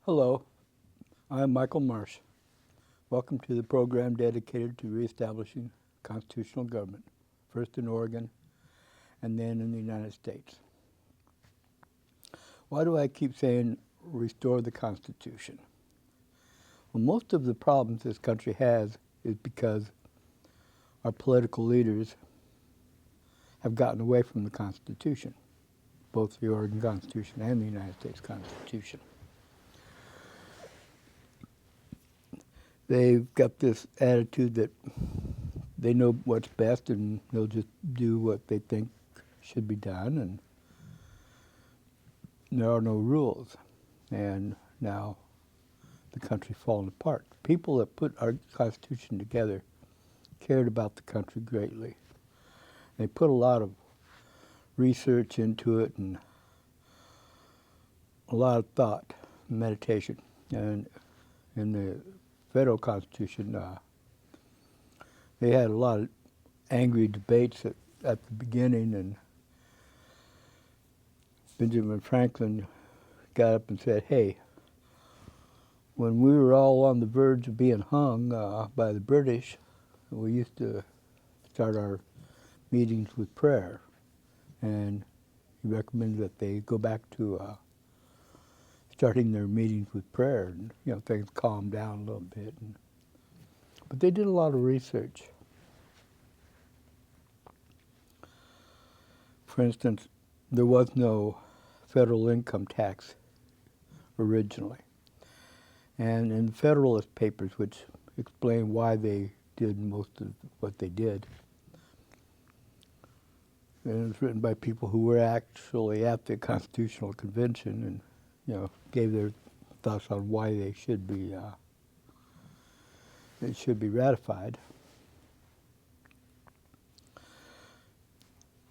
Hello, I'm Michael Marsh. Welcome to the program dedicated to reestablishing constitutional government, first in Oregon and then in the United States. Why do I keep saying restore the Constitution? Well, most of the problems this country has is because our political leaders have gotten away from the Constitution, both the Oregon Constitution and the United States Constitution. They've got this attitude that they know what's best and they'll just do what they think should be done, and there are no rules. And now the country's falling apart. People that put our Constitution together cared about the country greatly. They put a lot of research into it and a lot of thought, meditation. And in the federal Constitution, they had a lot of angry debates at the beginning, and Benjamin Franklin got up and said, hey, when we were all on the verge of being hung by the British, we used to start our meetings with prayer, and he recommended that they go back to starting their meetings with prayer, and things calmed down a little bit. But they did a lot of research. For instance, there was no federal income tax originally. And in the Federalist Papers, which explain why they did most of what they did, and it was written by people who were actually at the Constitutional Convention and gave their thoughts on why they should be it should be ratified.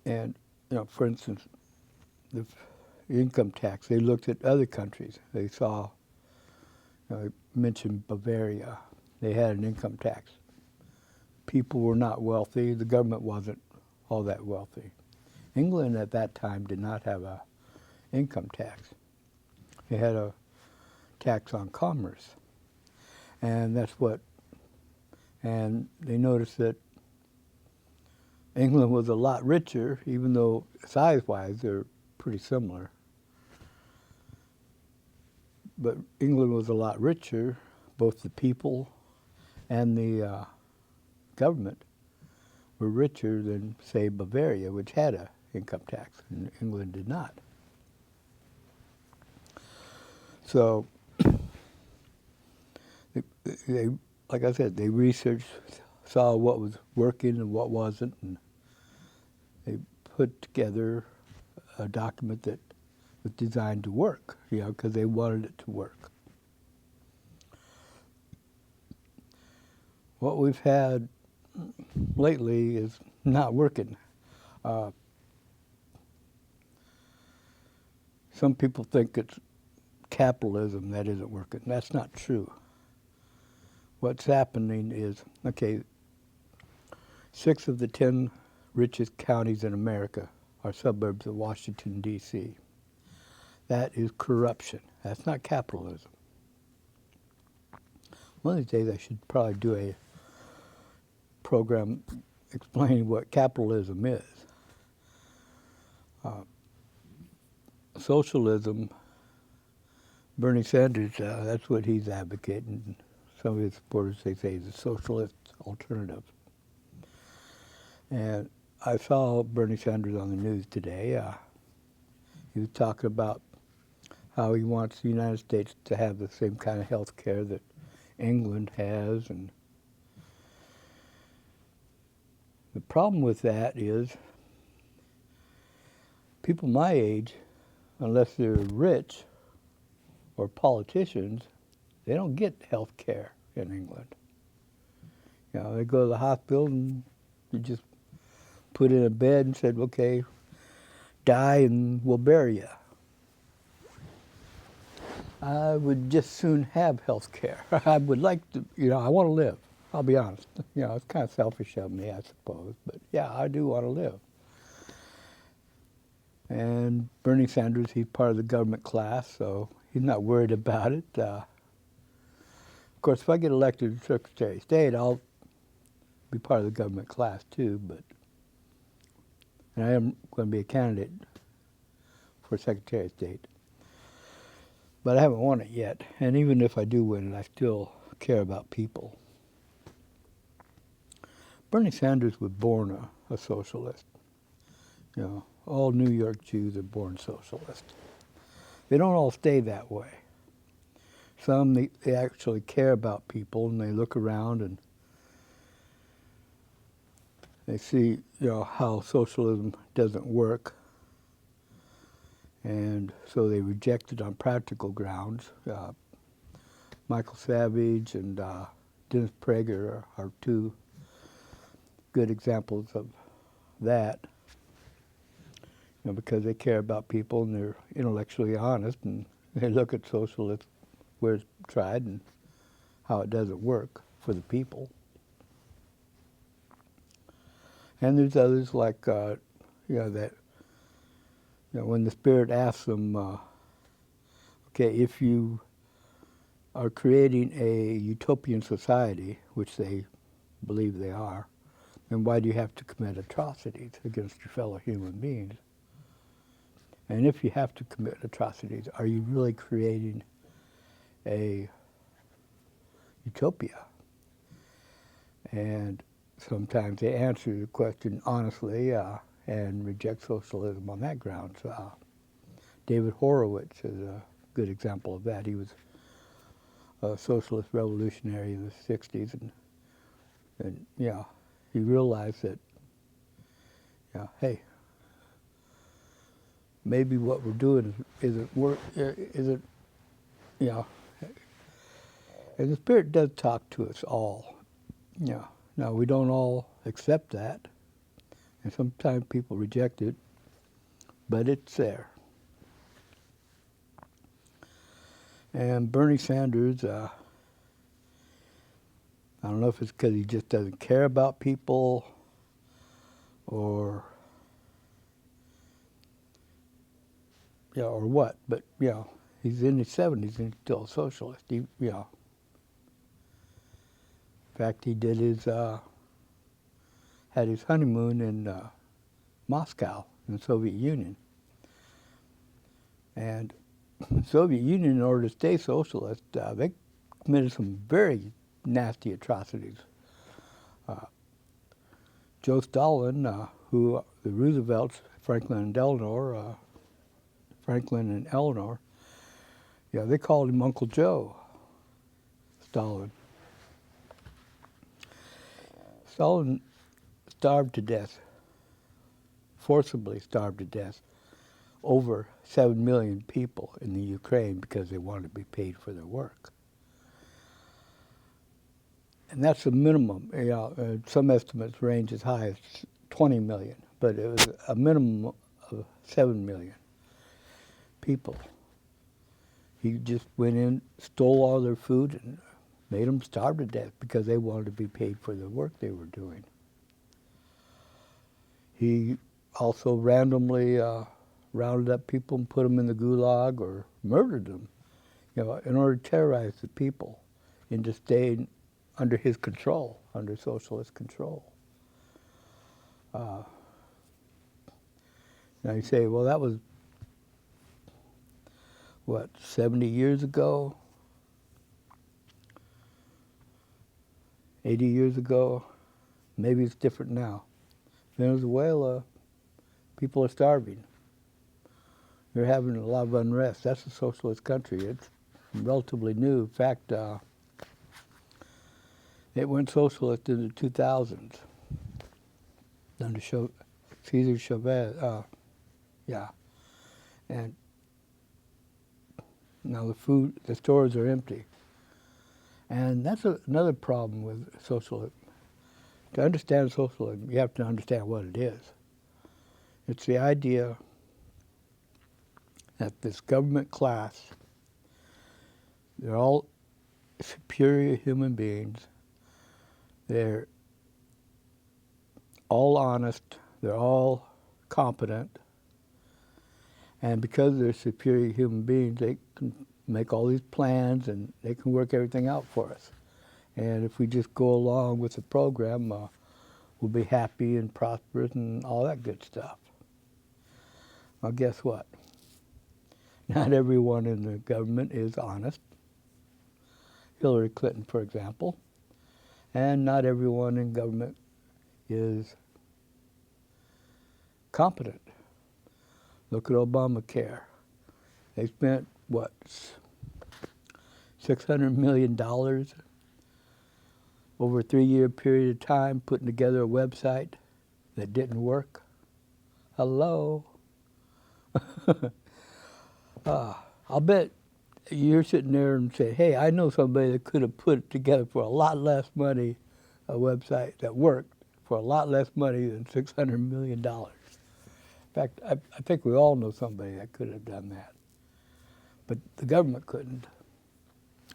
And for instance, the income tax, they looked at other countries. They saw, I mentioned Bavaria. They had an income tax. People were not wealthy. The government wasn't all that wealthy. England at that time did not have a income tax. They had a tax on commerce. And and they noticed that England was a lot richer, even though size-wise they're pretty similar. But England was a lot richer, both the people and the government were richer than, say, Bavaria, which had an income tax, and England did not. So, they, like I said, they researched, saw what was working and what wasn't, and they put together a document that was designed to work, because they wanted it to work. What we've had lately is not working. Some people think it's capitalism that isn't working. That's not true. What's happening is, 6 of the 10 richest counties in America are suburbs of Washington, D.C. That is corruption. That's not capitalism. One of these days I should probably do a program explaining what capitalism is. Socialism, Bernie Sanders, that's what he's advocating. Some of his supporters, they say, is a socialist alternative. And I saw Bernie Sanders on the news today. He was talking about how he wants the United States to have the same kind of health care that England has. And the problem with that is people my age, unless they're rich or politicians, they don't get health care in England. They go to the hospital and you just put in a bed and said, okay, die and we'll bury you. I would just soon have health care. I would like to, I want to live. I'll be honest. It's kind of selfish of me, I suppose, but yeah, I do want to live. And Bernie Sanders, he's part of the government class, so he's not worried about it. Of course, if I get elected to Secretary of State, I'll be part of the government class too, and I am going to be a candidate for Secretary of State. But I haven't won it yet, and even if I do win it, I still care about people. Bernie Sanders was born a socialist. You know, all New York Jews are born socialist. They don't all stay that way. Some, they actually care about people, and they look around and they see, you know, how socialism doesn't work, and so they reject it on practical grounds. Michael Savage and Dennis Prager are two good examples of that. You know, because they care about people and they're intellectually honest, and they look at socialism where it's tried and how it doesn't work for the people. And there's others like, you know, that, you know, when the Spirit asks them, okay, if you are creating a utopian society, which they believe they are, then why do you have to commit atrocities against your fellow human beings? And if you have to commit atrocities, are you really creating a utopia? And sometimes they answer the question honestly and reject socialism on that grounds. David Horowitz is a good example of that. He was a socialist revolutionary in the 60s, and yeah, he realized that, yeah, hey, maybe what we're doing isn't, you know, and the Spirit does talk to us all. Yeah. Now, we don't all accept that, and sometimes people reject it, but it's there. And Bernie Sanders, I don't know if it's because he just doesn't care about people, or, yeah, or what, but, you know, he's in his 70s and he's still a socialist. He, you know, in fact, he did his, had his honeymoon in Moscow in the Soviet Union. And the Soviet Union, in order to stay socialist, they committed some very nasty atrocities. Joe Stalin, who the Roosevelts, Franklin and Eleanor, yeah, they called him Uncle Joe, Stalin. Stalin starved to death, forcibly starved to death, over 7 million people in the Ukraine because they wanted to be paid for their work. And that's the minimum. You know, some estimates range as high as 20 million, but it was a minimum of 7 million people. He just went in, stole all their food, and made them starve to death because they wanted to be paid for the work they were doing. He also randomly rounded up people and put them in the gulag or murdered them, you know, in order to terrorize the people into staying under his control, under socialist control. Now you say, well, that was, what, 70 years ago? 80 years ago? Maybe it's different now. Venezuela, people are starving. They're having a lot of unrest. That's a socialist country. It's relatively new. In fact, it went socialist in the 2000s under Cesar Chavez. Yeah. And now the stores are empty. And that's another problem with socialism. To understand socialism, you have to understand what it is. It's the idea that this government class, they're all superior human beings. They're all honest. They're all competent. And because they're superior human beings, they can make all these plans, and they can work everything out for us. And if we just go along with the program, we'll be happy and prosperous and all that good stuff. Well, guess what? Not everyone in the government is honest. Hillary Clinton, for example. And not everyone in government is competent. Look at Obamacare. They spent, what, $600 million over a 3-year period of time putting together a website that didn't work. Hello? I'll bet you're sitting there and say, hey, I know somebody that could have put it together for a lot less money, a website that worked for a lot less money than $600 million. In fact, I think we all know somebody that could have done that. But the government couldn't.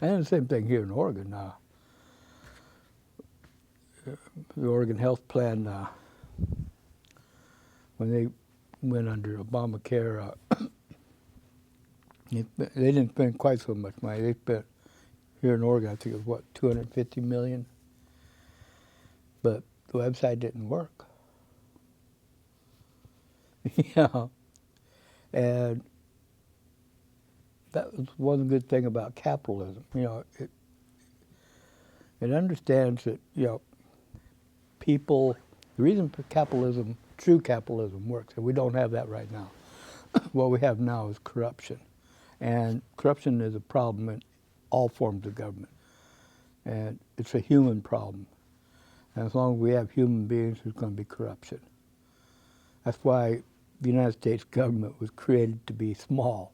And the same thing here in Oregon. The Oregon Health Plan, when they went under Obamacare, they didn't spend quite so much money. They spent, here in Oregon, I think it was, what, $250 million? But the website didn't work. And that was one good thing about capitalism. It understands that, people, the reason for capitalism, true capitalism works, and we don't have that right now. What we have now is corruption. And corruption is a problem in all forms of government. And it's a human problem. And as long as we have human beings, there's going to be corruption. That's why the United States government was created to be small.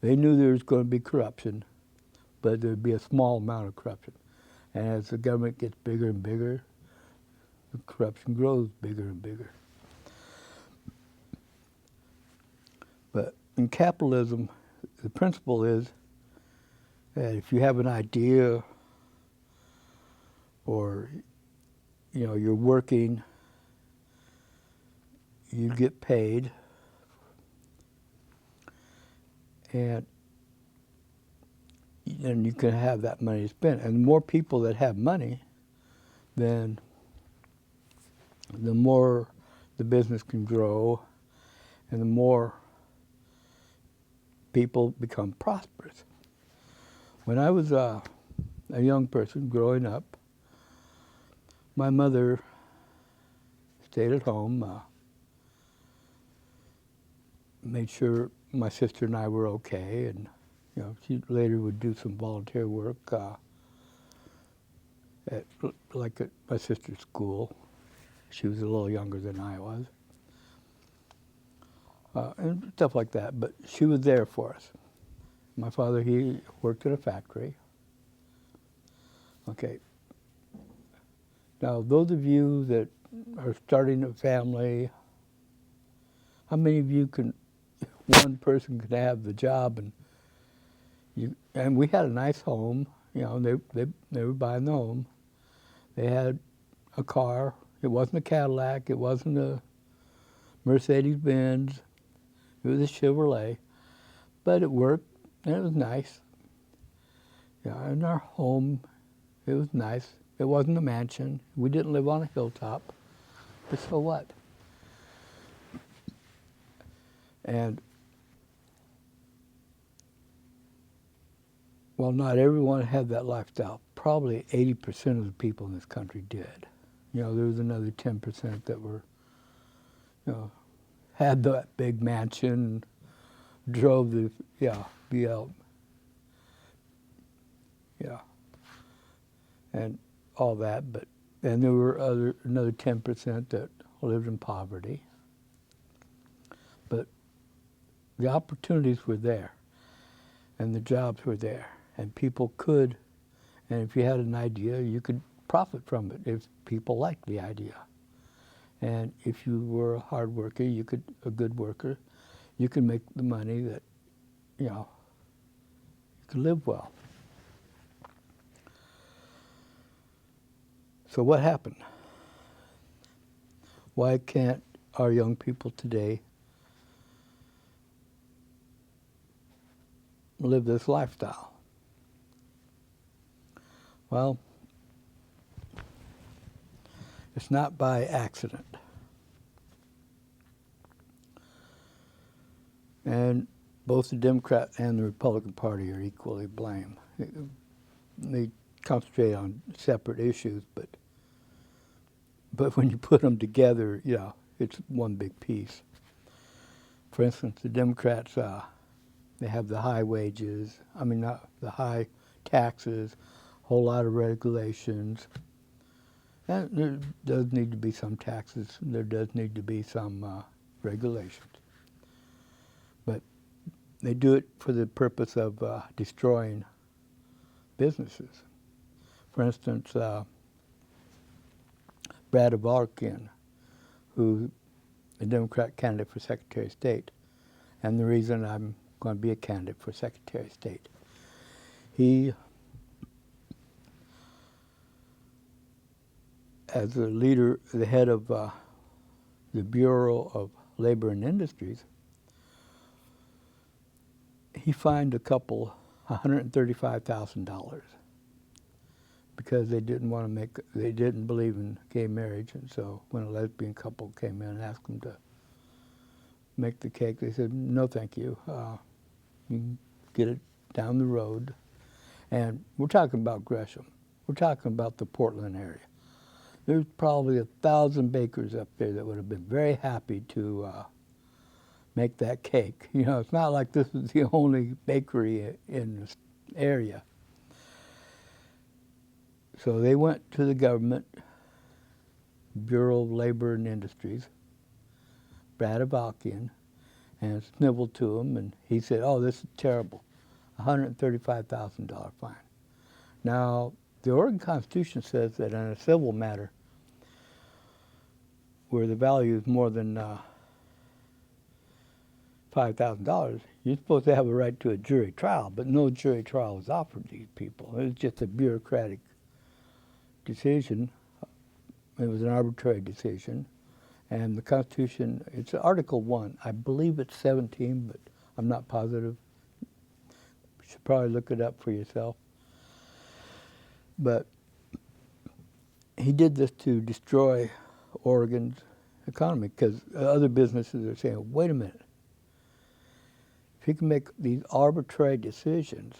They knew there was going to be corruption, but there would be a small amount of corruption. And as the government gets bigger and bigger, the corruption grows bigger and bigger. But in capitalism, the principle is that if you have an idea or you're working, you get paid, and you can have that money spent. And the more people that have money, then the more the business can grow, and the more people become prosperous. When I was a young person growing up, my mother stayed at home, made sure my sister and I were okay, and she later would do some volunteer work at my sister's school. She was a little younger than I was, and stuff like that. But she was there for us. My father, he worked at a factory. Okay. Now, those of you that are starting a family, how many of you one person could have the job, and we had a nice home, they were buying the home. They had a car. It wasn't a Cadillac, it wasn't a Mercedes-Benz, it was a Chevrolet, but it worked, and it was nice. In our home, it was nice. It wasn't a mansion. We didn't live on a hilltop, but so what? And while not everyone had that lifestyle, probably 80% of the people in this country did. There was another 10% that were, had that big mansion, drove the, and all that. And there were another 10% that lived in poverty. But the opportunities were there, and the jobs were there, and people could, and if you had an idea, you could profit from it if people liked the idea. And if you were a hard worker, a good worker, you could make the money that, you could live well. So what happened? Why can't our young people today live this lifestyle? Well, it's not by accident. And both the Democrat and the Republican Party are equally blamed. They concentrate on separate issues, but when you put them together, yeah, it's one big piece. For instance, the Democrats, they have the high wages, not the high taxes, a whole lot of regulations. And there does need to be some taxes, there does need to be some regulations. But they do it for the purpose of destroying businesses. For instance, Brad Avalkian, who's a Democrat candidate for Secretary of State, and the reason I'm going to be a candidate for Secretary of State. He, as the leader, the head of the Bureau of Labor and Industries, he fined a couple $135,000 because they didn't believe in gay marriage, and so when a lesbian couple came in and asked them to make the cake, they said, no thank you, you can get it down the road. And we're talking about Gresham, we're talking about the Portland area. There's probably 1,000 bakers up there that would have been very happy to make that cake. You know, it's not like this was the only bakery in this area. So they went to the government, Bureau of Labor and Industries, Brad Avalkian, and sniveled to him, and he said, oh, this is terrible, $135,000 fine. Now, the Oregon Constitution says that in a civil matter, where the value is more than $5,000, you're supposed to have a right to a jury trial, but no jury trial was offered these people. It was just a bureaucratic decision. It was an arbitrary decision. And the Constitution, it's Article 1. I believe it's 17, but I'm not positive. You should probably look it up for yourself. But he did this to destroy Oregon's economy, because other businesses are saying, wait a minute, if you can make these arbitrary decisions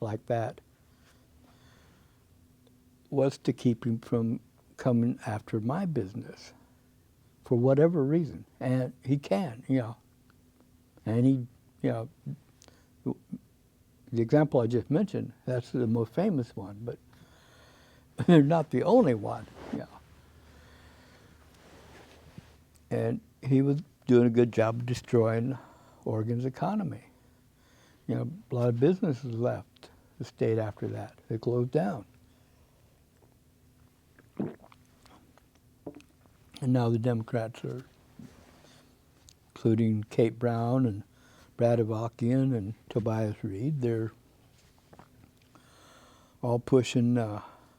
like that, what's to keep him from coming after my business for whatever reason? And he can, you know. And he, you know, the example I just mentioned, that's the most famous one, but they're not the only one, you know. And he was doing a good job of destroying Oregon's economy. You know, a lot of businesses left the state after that. They closed down. And now the Democrats are, including Kate Brown and Brad Avalkian and Tobias Reed, they're all pushing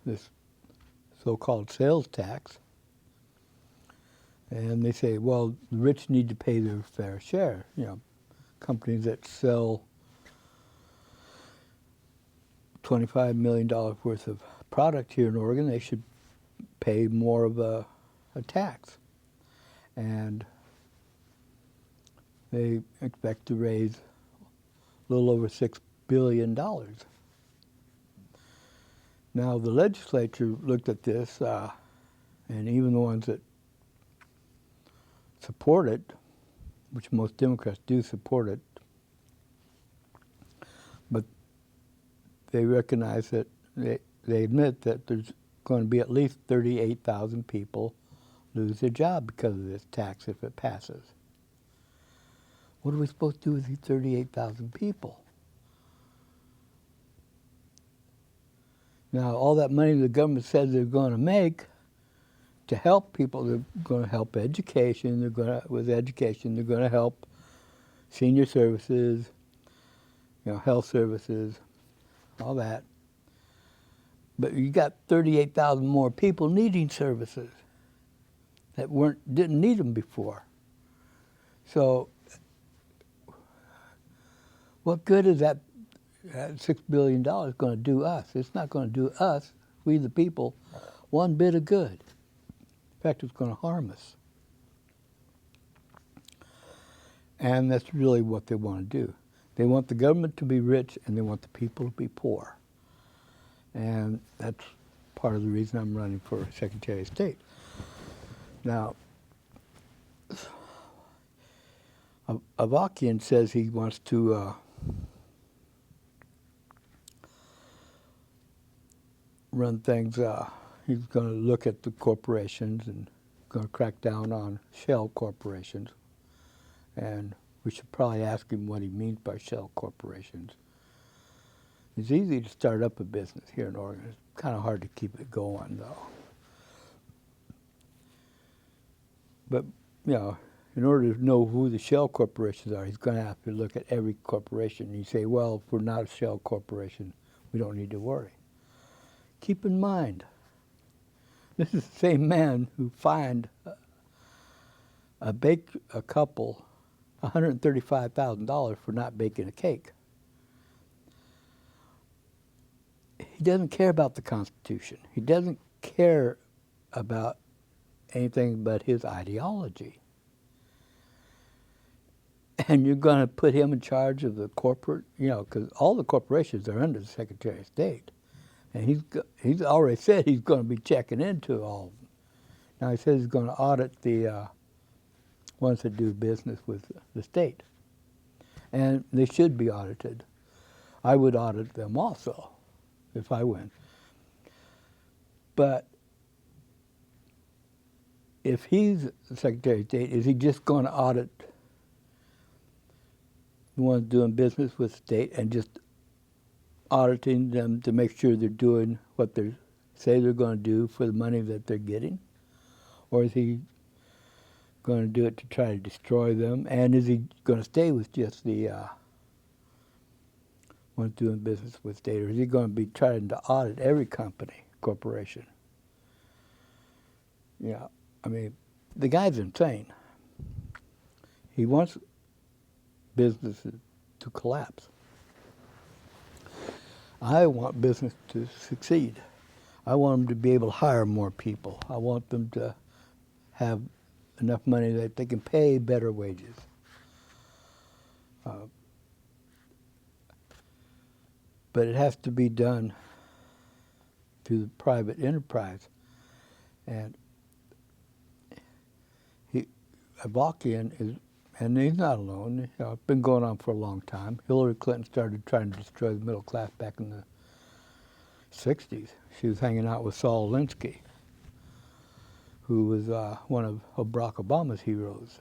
this so-called sales tax. And they say, well, the rich need to pay their fair share. You know, companies that sell $25 million worth of product here in Oregon, they should pay more of a tax. And they expect to raise a little over $6 billion. Now, the legislature looked at this, and even the ones that support it, which most Democrats do support it, but they recognize that they admit that there's going to be at least 38,000 people lose their job because of this tax if it passes. What are we supposed to do with these 38,000 people? Now, all that money the government says they're going to make to help people, they're going to help education, with education, they're going to help senior services, you know, health services, all that. But you got 38,000 more people needing services that didn't need them before. So what good is that that $6 billion is going to do us. It's not going to do us, we the people, one bit of good. In fact, it's going to harm us. And that's really what they want to do. They want the government to be rich and they want the people to be poor. And that's part of the reason I'm running for Secretary of State. Now, Avakian says he wants to run things, he's going to look at the corporations and going to crack down on shell corporations. And we should probably ask him what he means by shell corporations. It's easy to start up a business here in Oregon. It's kind of hard to keep it going, though. But, you know, in order to know who the shell corporations are, he's going to have to look at every corporation. And you say, well, if we're not a shell corporation, we don't need to worry. Keep in mind, this is the same man who fined a couple $135,000 for not baking a cake. He doesn't care about the Constitution. He doesn't care about anything but his ideology. And you're going to put him in charge of the corporate, you know, because all the corporations are under the Secretary of State. And he's already said he's going to be checking into all of them. Now he says he's going to audit the ones that do business with the state. And they should be audited. I would audit them also if I win. But if he's the Secretary of State, is he just going to audit the ones doing business with the state and just auditing them to make sure they're doing what they say they're going to do for the money that they're getting? Or is he going to do it to try to destroy them? And is he going to stay with just the ones doing business with state? Or is he going to be trying to audit every company, corporation? Yeah, I mean, the guy's insane. He wants businesses to collapse. I want business to succeed. I want them to be able to hire more people. I want them to have enough money that they can pay better wages. But it has to be done through the private enterprise. And Avakian is, and he's not alone. You know, it's been going on for a long time. Hillary Clinton started trying to destroy the middle class back in the 60s. She was hanging out with Saul Alinsky, who was one of Barack Obama's heroes.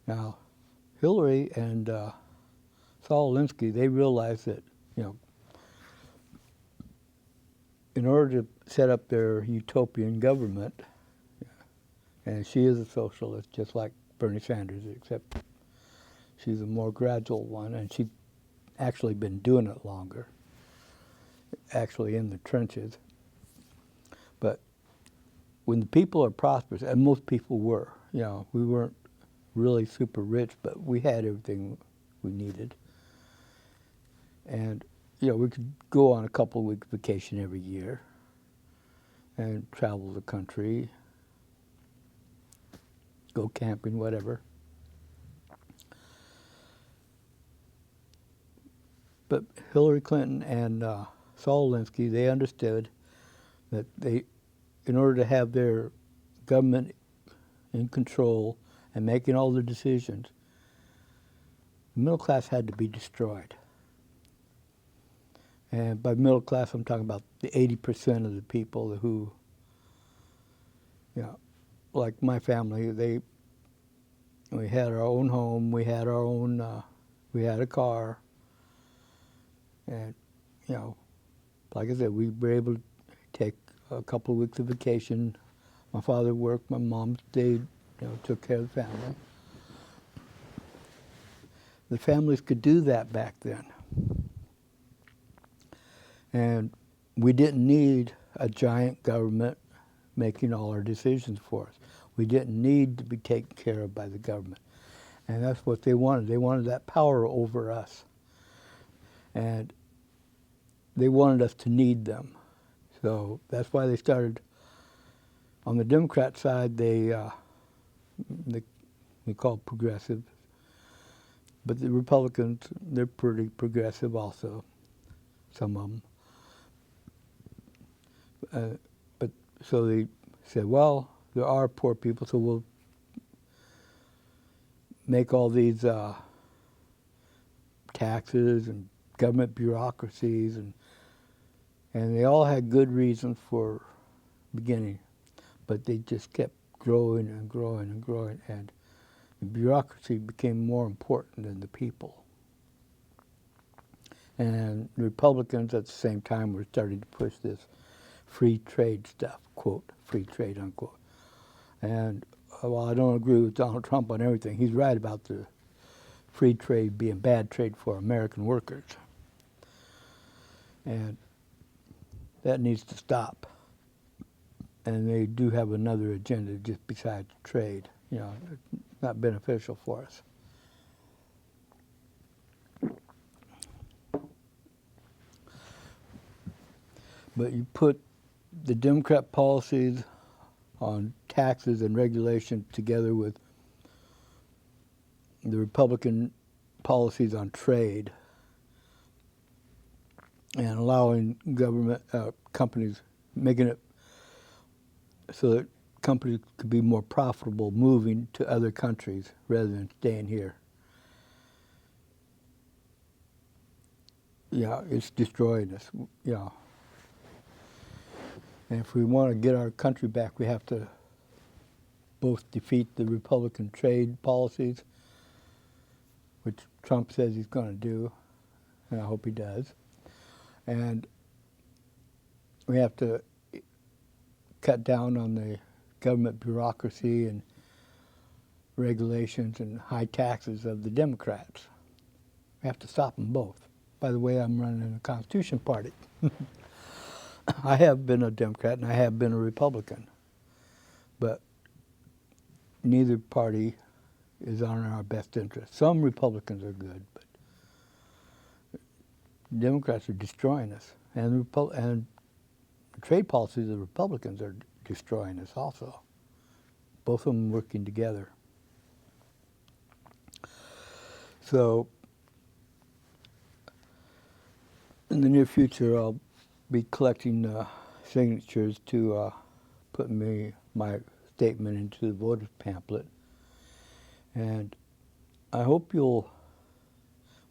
Now, Hillary and Saul Alinsky, they realized that, you know, in order to set up their utopian government, and she is a socialist, just like Bernie Sanders, except she's a more gradual one, and she's actually been doing it longer, actually in the trenches. But when the people are prosperous, and most people were, you know, we weren't really super rich, but we had everything we needed. And, you know, we could go on a couple of weeks vacation every year and travel the country, go camping, whatever. But Hillary Clinton and Saul Alinsky, they understood that they, in order to have their government in control and making all the decisions, the middle class had to be destroyed. And by middle class, I'm talking about the 80% of the people who, you know, like my family, we had our own home, we had our own, we had a car, and, you know, like I said, we were able to take a couple of weeks of vacation. My father worked, my mom stayed, you know, took care of the family. The families could do that back then. And we didn't need a giant government making all our decisions for us. We didn't need to be taken care of by the government. And that's what they wanted. They wanted that power over us. and they wanted us to need them. So that's why they started. On the Democrat side, they call progressive, but the Republicans, they're pretty progressive also, some of them. But so they said, well, there are poor people, so we'll make all these taxes and government bureaucracies, and they all had good reasons for beginning, but they just kept growing and growing and growing, and the bureaucracy became more important than the people. And the Republicans at the same time were starting to push this free trade stuff, quote, free trade, unquote. And while I don't agree with Donald Trump on everything, he's right about the free trade being bad trade for American workers. And that needs to stop. And they do have another agenda just besides trade. You know, it's not beneficial for us. But you put the Democrat policies on taxes and regulation together with the Republican policies on trade and allowing government companies, making it so that companies could be more profitable moving to other countries rather than staying here. Yeah, it's destroying us. Yeah. And if we want to get our country back, we have to both defeat the Republican trade policies, which Trump says he's going to do, and I hope he does. And we have to cut down on the government bureaucracy and regulations and high taxes of the Democrats. We have to stop them both. By the way, I'm running the Constitution Party. I have been a Democrat and I have been a Republican, but neither party is on our best interest. Some Republicans are good, but Democrats are destroying us, and the trade policies of the Republicans are destroying us also. Both of them working together. So in the near future, I'll be collecting signatures to put my statement into the voters pamphlet, and I hope you'll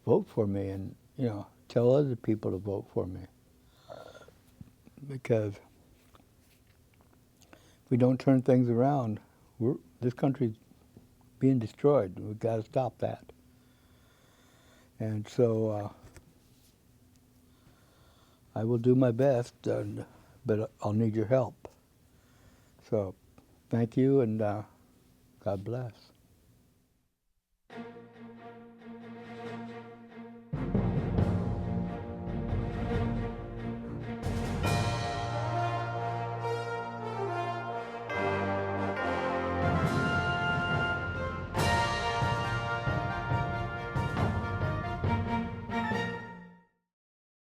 vote for me, and tell other people to vote for me, because if we don't turn things around, this country's being destroyed. We've got to stop that. And so I will do my best, but I'll need your help. So thank you, and God bless.